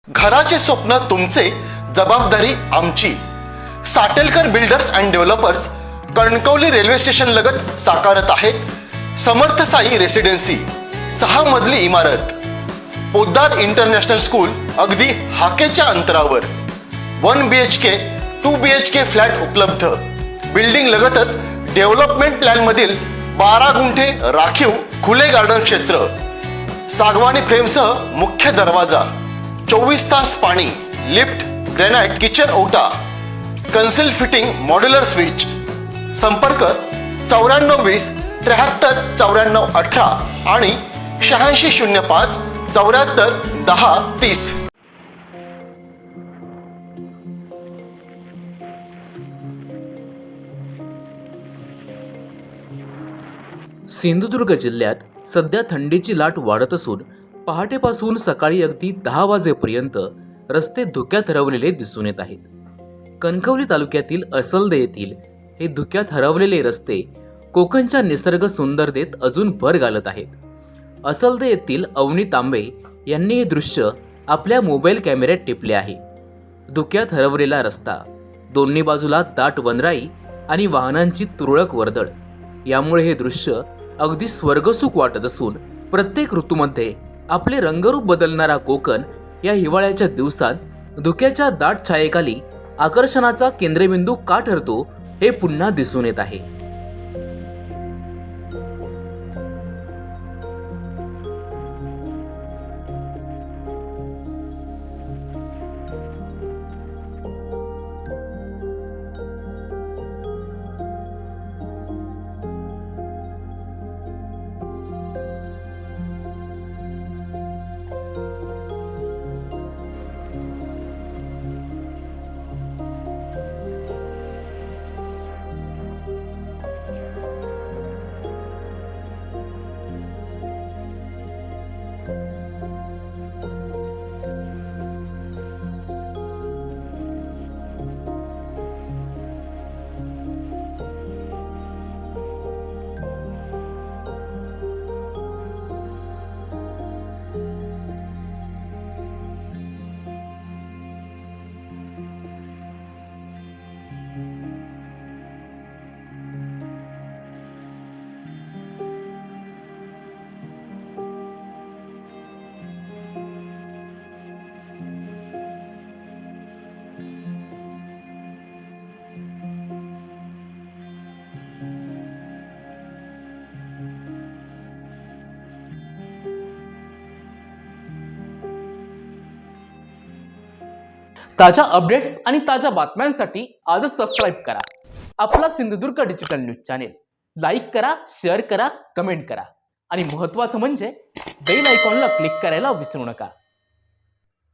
घराचे स्वप्न तुमचे, जबाबदारी आमची। Satelkar builders and developers Kankavli railway station लगत साकारत आहेत समर्थ साई रेसिडेन्सी, 6 मजली इमारत, पोद्दार इंटरनॅशनल स्कूल अगदी हाकेच्या अंतरावर। 1 BHK 2 BHK फ्लॅट उपलब्ध। बिल्डिंग लगतच डेव्हलपमेंट प्लॅन मधील 12 गुंठे राखीव खुले गार्डन क्षेत्र, सागवानी फ्रेमसह मुख्य दरवाजा, 24 तास पाणी, लिफ्ट, ग्रेनाइट किचन ओटा, कन्सिल फिटिंग मॉड्युलर स्विच। संपर्क 9420 73 94 18 आणि 8605 74 10 30। सिंधुदुर्ग जिल्ह्यात सध्या थंडीची लाट वाढत असून पहाटेपासून सकाळी अगदी 10 वाजेपर्यंत रस्ते धुक्यात हरवलेले दिसून येत आहेत। कणकवली तालुक्यातील असलदे येथील हे धुक्यात हरवलेले रस्ते कोकणच्या निसर्ग सुंदरतेत अजून भर घालत आहेत। असलदे येथील अवनी तांबे यांनी हे दृश्य आपल्या मोबाईल कॅमेऱ्यात टिपले आहे। धुक्यात हरवलेला रस्ता, दोन्ही बाजूला दाट वनराई आणि वाहनांची तुरळक वर्दळ, यामुळे हे दृश्य अगदी स्वर्गसुख वाटत असून प्रत्येक ऋतूमध्ये आपले रंगरूप बदलणारा कोकण या हिवाळ्याच्या दिवसात धुक्याच्या दाट छायेखाली आकर्षणाचा केंद्रबिंदू का ठरतो हे पुन्हा दिसून येत आहे। ताज्या अपडेट्स आणि ताज्या बातम्यांसाठी आजच सबस्क्राईब करा आपला Sindhudurg digital news channel. Like करा, शेअर करा, कमेंट करा आणि महत्त्वाचं म्हणजे बेल आयकॉनला क्लिक करायला विसरू नका।